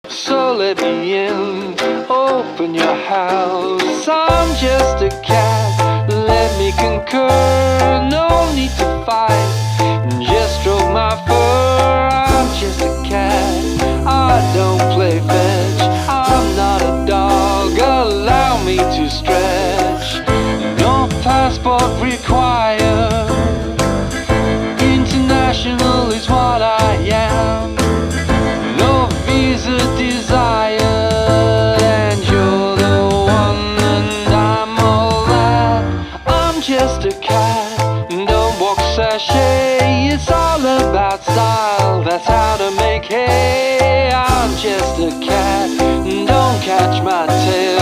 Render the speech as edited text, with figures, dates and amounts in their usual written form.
So let me in, open your house. I'm just a cat, let me concur. No need to fight, just stroke my fur. I'm just a cat, I don't play fetch. I'm not a dog, allow me to stretch. No passport required, international is what I am. No visa desired, and you're the one and I'm all that. I'm just a cat, don't walk sachet. It's all about style, that's how to make hay. I'm just a cat, don't catch my tail.